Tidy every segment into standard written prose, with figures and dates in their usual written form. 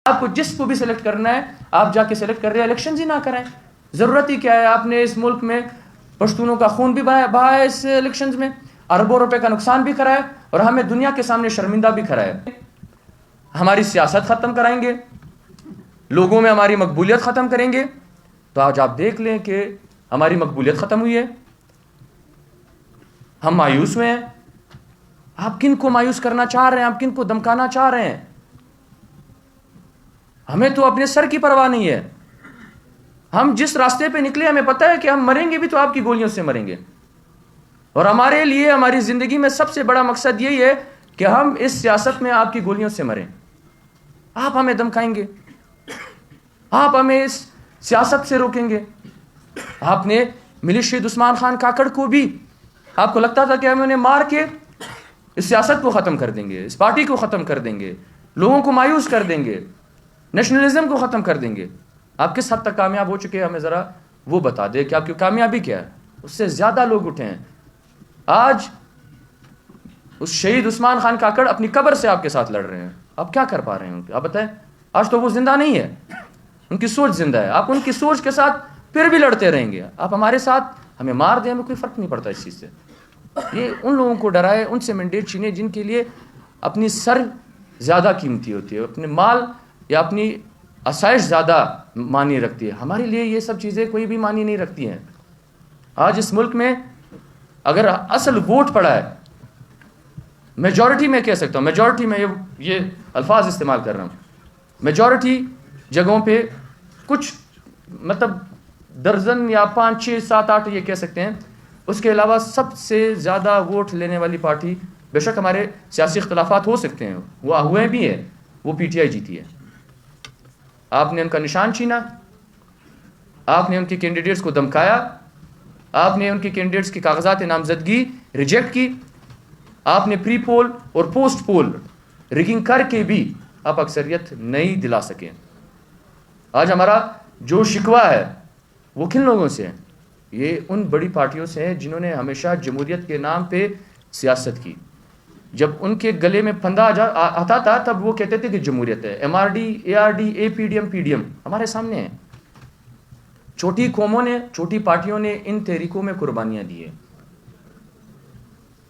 آپ کو جس کو بھی سلیکٹ کرنا ہے آپ جا کے سلیکٹ کر رہے ہیں، الیکشنز ہی نہ کریں. ضرورت ہی کیا ہے؟ آپ نے اس ملک میں پشتونوں کا خون بھی بہایا ہے، اس الیکشنز میں اربوں روپے کا نقصان بھی کرا ہے اور ہمیں دنیا کے سامنے شرمندہ بھی کرا ہے. ہماری سیاست ختم کرائیں گے، لوگوں میں ہماری مقبولیت ختم کریں گے. تو آج آپ دیکھ لیں کہ ہماری مقبولیت ختم ہوئی ہے، ہم مایوس ہوئے ہیں. آپ کن کو مایوس کرنا چاہ رہے ہیں؟ آپ کن کو دمکانا چاہ رہے ہیں؟ ہمیں تو اپنے سر کی پرواہ نہیں ہے. ہم جس راستے پہ نکلے ہمیں پتہ ہے کہ ہم مریں گے بھی تو آپ کی گولیوں سے مریں گے. اور ہمارے لیے ہماری زندگی میں سب سے بڑا مقصد یہی ہے کہ ہم اس سیاست میں آپ کی گولیوں سے مریں. آپ ہمیں دمکائیں گے، آپ ہمیں اس سیاست سے روکیں گے. آپ نے ملی شہید عثمان خان کاکڑ کو بھی آپ کو لگتا تھا کہ ہم انہیں مار کے اس سیاست کو ختم کر دیں گے، اس پارٹی کو ختم کر دیں گے، لوگوں کو مایوس کر دیں گے، نیشنلزم کو ختم کر دیں گے. آپ کس حد تک کامیاب ہو چکے ہیں؟ ہمیں ذرا وہ بتا دے کہ آپ کی کامیابی کیا ہے. اس سے زیادہ لوگ اٹھے ہیں. آج اس شہید عثمان خان کاکڑ اپنی قبر سے آپ کے ساتھ لڑ رہے ہیں. آپ کیا کر پا رہے ہیں؟ آپ بتائیں. آج تو وہ زندہ نہیں ہے، ان کی سوچ زندہ ہے. آپ ان کی سوچ کے ساتھ پھر بھی لڑتے رہیں گے. آپ ہمارے ساتھ ہمیں مار دیں، ہمیں کوئی فرق نہیں پڑتا اس چیز سے. یہ ان لوگوں کو ڈرائے، ان سے مینڈیٹ چھینے جن کے لیے اپنی سر زیادہ قیمتی ہوتی ہے، اپنے مال یا اپنی آسائش زیادہ معنی رکھتی ہے. ہمارے لیے یہ سب چیزیں کوئی بھی معنی نہیں رکھتی ہیں. آج اس ملک میں اگر اصل ووٹ پڑا ہے، میجورٹی میں کہہ سکتا ہوں، میجورٹی میں یہ الفاظ استعمال کر رہا ہوں، میجورٹی جگہوں پہ کچھ مطلب درجن یا 5 6 7 8 یہ کہہ سکتے ہیں، اس کے علاوہ سب سے زیادہ ووٹ لینے والی پارٹی، بے شک ہمارے سیاسی اختلافات ہو سکتے ہیں، وہ ہوئے بھی ہیں، وہ پی ٹی آئی جیتی ہے. آپ نے ان کا نشان چھینا، آپ نے ان کے کینڈیڈیٹس کو دمکایا، آپ نے ان کے کینڈیڈیٹس کی کاغذات نامزدگی ریجیکٹ کی، آپ نے پری پول اور پوسٹ پول ریگنگ کر کے بھی آپ اکثریت نہیں دلا سکے. آج ہمارا جو شکوہ ہے وہ کن لوگوں سے ہے؟ یہ ان بڑی پارٹیوں سے ہے جنہوں نے ہمیشہ جمہوریت کے نام پہ سیاست کی. جب ان کے گلے میں پھندا آتا تھا تب وہ کہتے تھے کہ جمہوریت ہے. M R D, A R D, A P D M, P D M ہمارے سامنے ہیں. چھوٹی قوموں نے، چھوٹی پارٹیوں نے ان تحریکوں میں قربانیاں دی ہیں.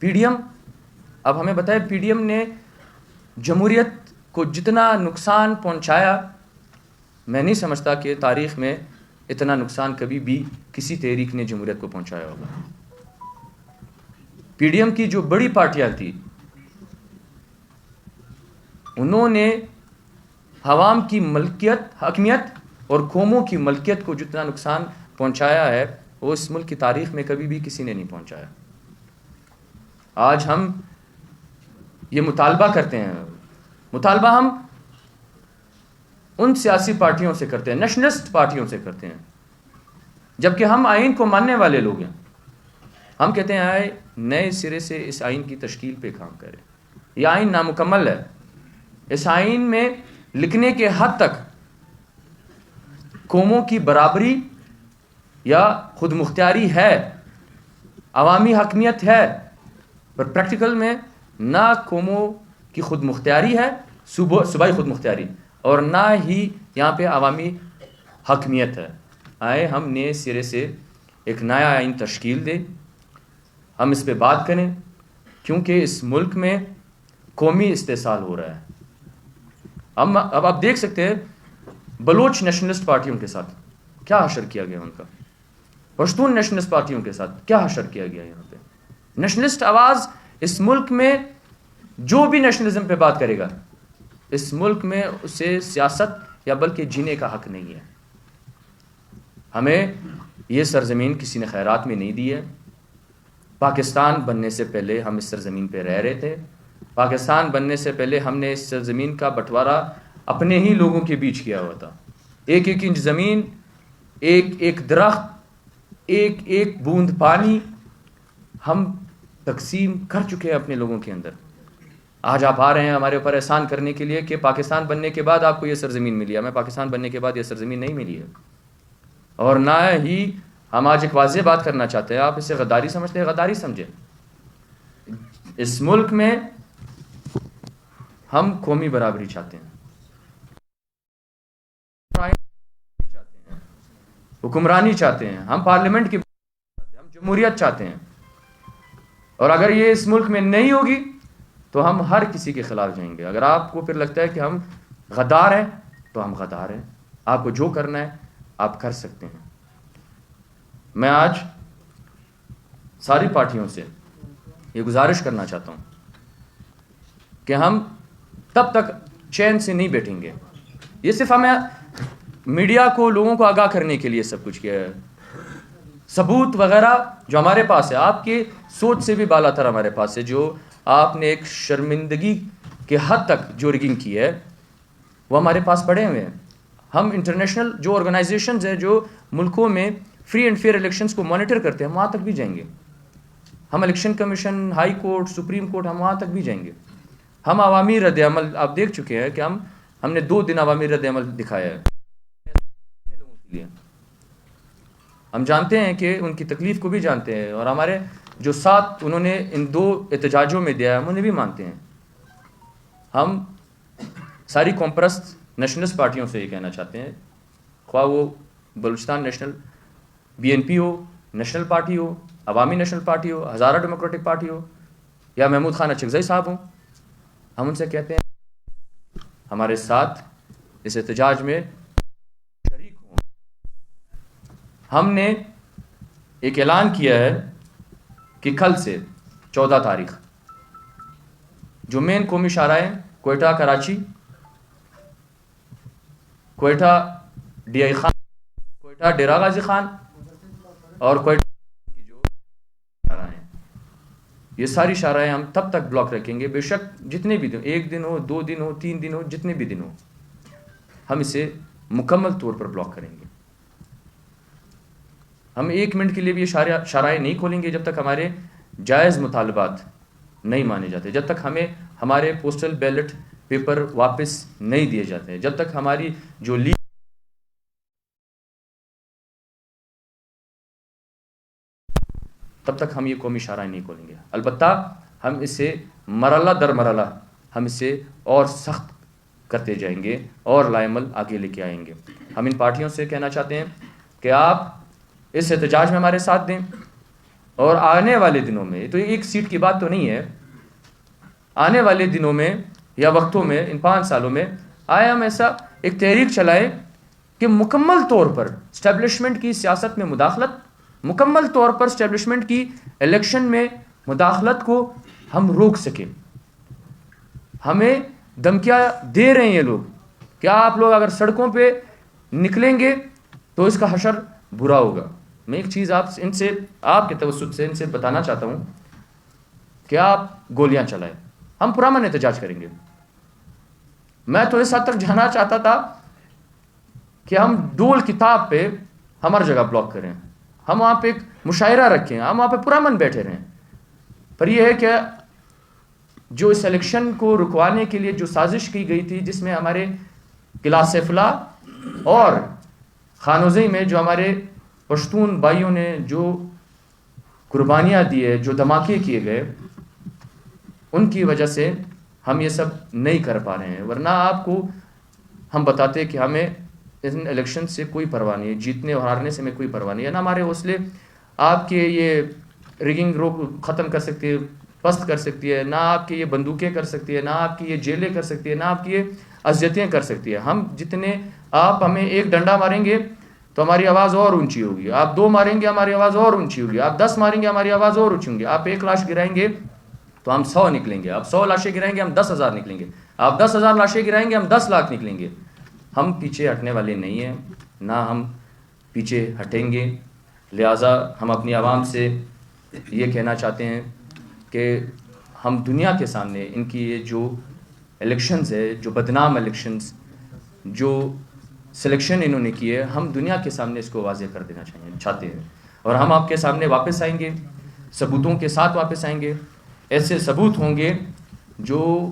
پی ڈی ایم، اب ہمیں بتائے پی ڈی ایم نے جمہوریت کو جتنا نقصان پہنچایا، میں نہیں سمجھتا کہ تاریخ میں اتنا نقصان کبھی بھی کسی تحریک نے جمہوریت کو پہنچایا ہوگا. پی ڈی ایم کی جو بڑی پارٹیاں تھی انہوں نے عوام کی ملکیت، حاکمیت اور قوموں کی ملکیت کو جتنا نقصان پہنچایا ہے وہ اس ملک کی تاریخ میں کبھی بھی کسی نے نہیں پہنچایا. آج ہم یہ مطالبہ کرتے ہیں، مطالبہ ہم ان سیاسی پارٹیوں سے کرتے ہیں، نیشنلسٹ پارٹیوں سے کرتے ہیں، جبکہ ہم آئین کو ماننے والے لوگ ہیں. ہم کہتے ہیں آئے نئے سرے سے اس آئین کی تشکیل پہ کام کریں. یہ آئین نامکمل ہے. اس آئین میں لکھنے کے حد تک قوموں کی برابری یا خود مختاری ہے، عوامی حاکمیت ہے، پر پریکٹیکل میں نہ قوموں کی خود مختاری ہے، صوبائی خود مختاری، اور نہ ہی یہاں پہ عوامی حاکمیت ہے. آئے ہم نئے سرے سے ایک نیا آئین تشکیل دیں، ہم اس پہ بات کریں، کیونکہ اس ملک میں قومی استحصال ہو رہا ہے. اب آپ دیکھ سکتے ہیں بلوچ نیشنلسٹ پارٹیوں کے ساتھ کیا حشر کیا گیا، ان کا پشتون نیشنلسٹ پارٹیوں کے ساتھ کیا حشر کیا گیا. یہاں پہ نیشنلسٹ آواز اس ملک میں جو بھی نیشنلزم پہ بات کرے گا اس ملک میں اسے سیاست یا بلکہ جینے کا حق نہیں ہے. ہمیں یہ سرزمین کسی نے خیرات میں نہیں دی ہے. پاکستان بننے سے پہلے ہم اس سرزمین پہ رہ رہے تھے. پاکستان بننے سے پہلے ہم نے اس سرزمین کا بٹوارا اپنے ہی لوگوں کے بیچ کیا ہوا تھا. ایک ایک انچ زمین، ایک ایک درخت، ایک ایک بوند پانی ہم تقسیم کر چکے ہیں اپنے لوگوں کے اندر. آج آپ آ رہے ہیں ہمارے اوپر احسان کرنے کے لیے کہ پاکستان بننے کے بعد آپ کو یہ سرزمین ملی ہے. ہمیں پاکستان بننے کے بعد یہ سرزمین نہیں ملی ہے، اور نہ ہی ہم آج ایک واضح بات کرنا چاہتے ہیں. آپ اسے غداری سمجھتے ہیں، غداری سمجھیں. اس ملک میں ہم قومی برابری چاہتے ہیں. حکمرانی چاہتے ہیں, ہم پارلیمنٹ کی چاہتے ہیں, ہم جمہوریت چاہتے ہیں. اور اگر یہ اس ملک میں نہیں ہوگی تو ہم ہر کسی کے خلاف جائیں گے. اگر آپ کو پھر لگتا ہے کہ ہم غدار ہیں تو ہم غدار ہیں. آپ کو جو کرنا ہے آپ کر سکتے ہیں. میں آج ساری پارٹیوں سے یہ گزارش کرنا چاہتا ہوں کہ ہم تب تک چین سے نہیں بیٹھیں گے. یہ صرف ہمیں میڈیا کو, لوگوں کو آگاہ کرنے کے لیے سب کچھ کیا ہے. ثبوت وغیرہ جو ہمارے پاس ہے, آپ کی سوچ سے بھی بالا تر ہمارے پاس ہے, جو آپ نے ایک شرمندگی کے حد تک جو ریگنگ کی ہے وہ ہمارے پاس پڑے ہوئے ہیں. ہم انٹرنیشنل جو آرگنائزیشنز ہیں جو ملکوں میں فری اینڈ فیئر الیکشنز کو مانیٹر کرتے ہیں, ہم وہاں تک بھی جائیں گے. ہم election commission, high court, supreme court, ہم وہاں تک بھی جائیں گے. ہم عوامی رد عمل آپ دیکھ چکے ہیں کہ ہم نے 2 دن عوامی رد عمل دکھایا ہے لوگوں کے لیے. ہم جانتے ہیں کہ ان کی تکلیف کو بھی جانتے ہیں, اور ہمارے جو ساتھ انہوں نے ان 2 احتجاجوں میں دیا ہے ہم انہیں بھی مانتے ہیں. ہم ساری قوم پرست نیشنلسٹ پارٹیوں سے یہ کہنا چاہتے ہیں, خواہ وہ بلوچستان نیشنل BNP ہو, نیشنل پارٹی ہو, عوامی نیشنل پارٹی ہو, ہزارہ ڈیموکریٹک پارٹی ہو, یا محمود خان اچکزئی صاحب ہوں, ہم ان سے کہتے ہیں ہمارے ساتھ اس احتجاج میں شریک ہوں. ہم نے ایک اعلان کیا ہے کہ کل سے 14 تاریخ جو مین قومی شاہراہیں کوئٹہ کراچی, کوئٹہ DI خان, کوئٹہ ڈیرہ غازی خان اور کوئٹہ کی جو شاہراہیں, یہ ساری شاہراہیں ہم تب تک بلاک رکھیں گے, بے شک جتنے بھی دن, 1 دن ہو, 2 دن ہو, 3 دن ہو, جتنے بھی دن ہو, ہم اسے مکمل طور پر بلاک کریں گے. ہم 1 منٹ کے لیے بھی یہ شاہراہیں نہیں کھولیں گے جب تک ہمارے جائز مطالبات نہیں مانے جاتے, جب تک ہمیں ہمارے پوسٹل بیلٹ پیپر واپس نہیں دیے جاتے ہیں, جب تک ہماری جو تب تک ہم یہ قومی شاہراہیں نہیں کھولیں گے. البتہ ہم اسے مرحلہ در مرحلہ ہم اسے اور سخت کرتے جائیں گے اور لائمل آگے لے کے آئیں گے. ہم ان پارٹیوں سے کہنا چاہتے ہیں کہ آپ اس احتجاج میں ہمارے ساتھ دیں, اور آنے والے دنوں میں, تو 1 سیٹ کی بات تو نہیں ہے, آنے والے دنوں میں یا وقتوں میں, ان 5 سالوں میں آئے ہم ایسا ایک تحریک چلائیں کہ مکمل طور پر اسٹیبلشمنٹ کی سیاست میں مداخلت, مکمل طور پر اسٹیبلشمنٹ کی الیکشن میں مداخلت کو ہم روک سکیں. ہمیں دھمکیاں دے رہے ہیں یہ لوگ کہ آپ لوگ اگر سڑکوں پہ نکلیں گے تو اس کا حشر برا ہوگا. میں ایک چیز ان سے, آپ کے توسط سے ان سے بتانا چاہتا ہوں کہ آپ گولیاں چلائیں, ہم پرامن احتجاج کریں گے. میں تو اس حد تک جانا چاہتا تھا کہ ہم ڈول کتاب پہ ہم ہر جگہ بلاک کریں, ہم وہاں پہ ایک مشاعرہ رکھیں, ہم وہاں پہ پرامن بیٹھے رہیں. پر یہ ہے کہ جو اس الیکشن کو رکوانے کے لیے جو سازش کی گئی تھی, جس میں ہمارے قلعہ سیف اللہ اور خانوزئی میں جو ہمارے پشتون بھائیوں نے جو قربانیاں دی ہے, جو دھماکے کیے گئے, ان کی وجہ سے ہم یہ سب نہیں کر پا رہے ہیں. ورنہ آپ کو ہم بتاتے کہ ہمیں ان الیکشن سے کوئی پرواہ نہیں ہے, جیتنے اور ہارنے سے ہمیں کوئی پرواہ نہیں ہے. نہ ہمارے حوصلے آپ کے یہ ریگنگ روک ختم کر سکتی ہے, پست کر سکتی ہے, نہ آپ کی یہ بندوقیں کر سکتی ہے, نہ آپ کی یہ جیلیں کر سکتی ہے, نہ آپ کی یہ اذیتیں کر سکتی ہے. ہم جتنے, آپ ہمیں 1 ڈنڈا ماریں گے تو ہماری آواز اور اونچی ہوگی, آپ 2 ماریں گے ہماری آواز اور اونچی ہوگی, آپ 10 ماریں گے ہماری آواز اور اونچی ہوگی, آپ 1 لاش گرائیں گے تو ہم 100 نکلیں گے, آپ 100 لاشیں گرائیں گے ہم 10,000 نکلیں گے, آپ 10,000 لاشیں گرائیں گے ہم 10 لاکھ نکلیں گے. ہم پیچھے ہٹنے والے نہیں ہیں, نہ ہم پیچھے ہٹیں گے. لہٰذا ہم اپنی عوام سے یہ کہنا چاہتے ہیں کہ ہم دنیا کے سامنے ان کی یہ جو الیکشنز ہے, جو بدنام الیکشنز, جو سلیکشن انہوں نے کی ہے, ہم دنیا کے سامنے اس کو واضح کر دینا چاہتے ہیں. اور ہم آپ کے سامنے واپس آئیں گے, ثبوتوں کے ساتھ واپس آئیں گے. ایسے ثبوت ہوں گے جو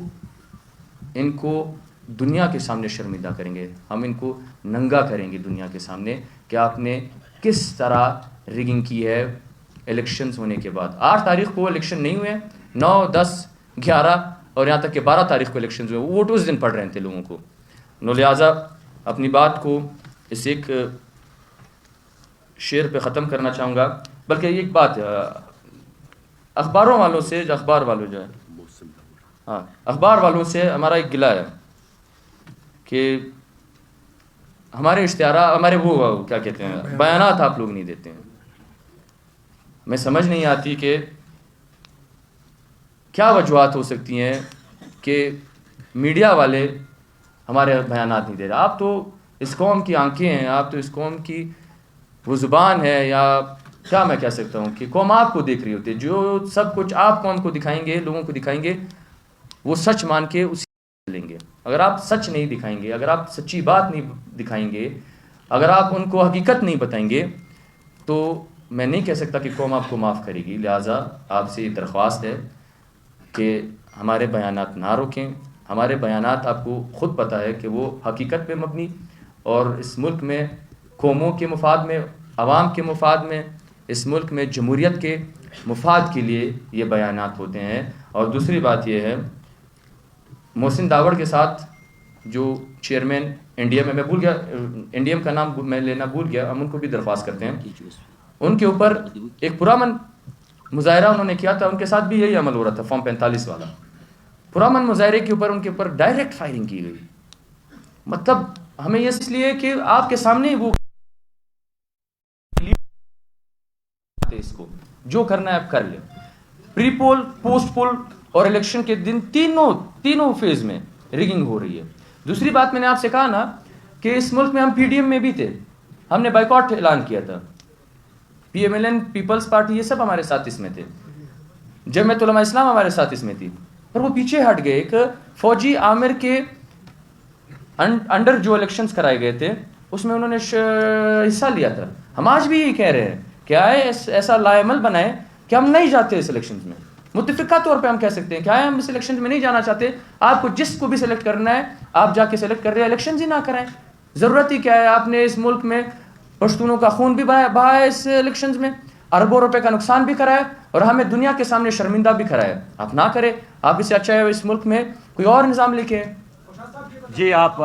ان کو دنیا کے سامنے شرمندہ کریں گے. ہم ان کو ننگا کریں گے دنیا کے سامنے کہ آپ نے کس طرح ریگنگ کی ہے الیکشنز ہونے کے بعد. 8 تاریخ کو الیکشن نہیں ہوئے, 9, 10, 11 اور یہاں تک کہ 12 تاریخ کو الیکشنز ہوئے. ووٹ اس دن پڑ رہے تھے لوگوں کو. لہٰذا اپنی بات کو اس ایک شعر پہ ختم کرنا چاہوں گا، بلکہ ایک بات اخباروں والوں سے، جو اخبار والوں جو ہے، ہاں اخبار والوں سے ہمارا ایک گلہ ہے کہ ہمارے اشتہارات، ہمارے وہ کیا کہتے ہیں بیانات آپ لوگ نہیں دیتے ہیں. میں سمجھ نہیں آتی کہ کیا وجوہات ہو سکتی ہیں کہ میڈیا والے ہمارے بیانات نہیں دے رہے. آپ تو اس قوم کی آنکھیں ہیں، آپ تو اس قوم کی وہ زبان ہے، یا کیا میں کہہ سکتا ہوں کہ قوم آپ کو دیکھ رہی ہوتی ہے. جو سب کچھ آپ قوم کو دکھائیں گے، لوگوں کو دکھائیں گے، وہ سچ مان کے اسی لیں گے. اگر آپ سچ نہیں دکھائیں گے، اگر آپ سچی بات نہیں دکھائیں گے، اگر آپ ان کو حقیقت نہیں بتائیں گے، تو میں نہیں کہہ سکتا کہ قوم آپ کو معاف کرے گی. لہٰذا آپ سے یہ درخواست ہے کہ ہمارے بیانات نہ روکیں. ہمارے بیانات آپ کو خود پتہ ہے کہ وہ حقیقت پہ مبنی اور اس ملک میں قوموں کے مفاد میں، عوام کے مفاد میں، اس ملک میں جمہوریت کے مفاد کے لیے یہ بیانات ہوتے ہیں. اور دوسری بات یہ ہے، محسن داوڑ کے ساتھ جو چیئرمین انڈیم ہے، میں بھول گیا انڈیم کا نام میں لینا بھول گیا، ہم ان کو بھی درخواست کرتے ہیں. ان کے اوپر ایک پرامن مظاہرہ انہوں نے کیا تھا، ان کے ساتھ بھی یہی عمل ہو رہا تھا، فارم 45 والا پرامن مظاہرے کے اوپر ان کے اوپر ڈائریکٹ فائرنگ کی گئی. مطلب ہمیں یہ اس لیے کہ آپ کے سامنے وہ اس کو جو کرنا ہے آپ کر لیں. پری پول، پوسٹ پول اور الیکشن کے دن تینوں فیز میں ریگنگ ہو رہی ہے. دوسری بات میں نے آپ سے کہا نا کہ اس ملک میں ہم پی ڈی ایم میں بھی تھے، ہم نے بائیکاٹ اعلان کیا تھا. P M L N, Peoples Party, یہ سب ہمارے ساتھ اس میں تھے. جمعیت علماء اسلام ہمارے ساتھ اس میں تھی، پر وہ پیچھے ہٹ گئے. ایک فوجی عامر کے انڈر جو الیکشنز کرائے گئے تھے اس میں انہوں نے حصہ لیا تھا. ہم آج بھی یہی کہہ رہے ہیں کہ آئے ایسا لائعمل بنائے کہ ہم نہیں جاتے اس الیکشنز میں. متفقہ طور پہ ہم کہہ سکتے ہیں کہ آئے ہم اس الیکشنز میں نہیں جانا چاہتے. آپ کو جس کو بھی سلیکٹ کرنا ہے آپ جا کے سلیکٹ کر رہے ہیں، الیکشنز ہی نہ کرائیں. ضرورت ہی کیا ہے؟ آپ نے اس ملک میں پشتونوں کا خون بھی بہایا اس الیکشنز میں، اربوں روپے کا نقصان بھی کرایا اور ہمیں دنیا کے سامنے شرمندہ بھی کرایا. آپ نہ کریں. آپ اس سے اچھا ہے اس ملک میں کوئی اور نظام لے کے. جی آپ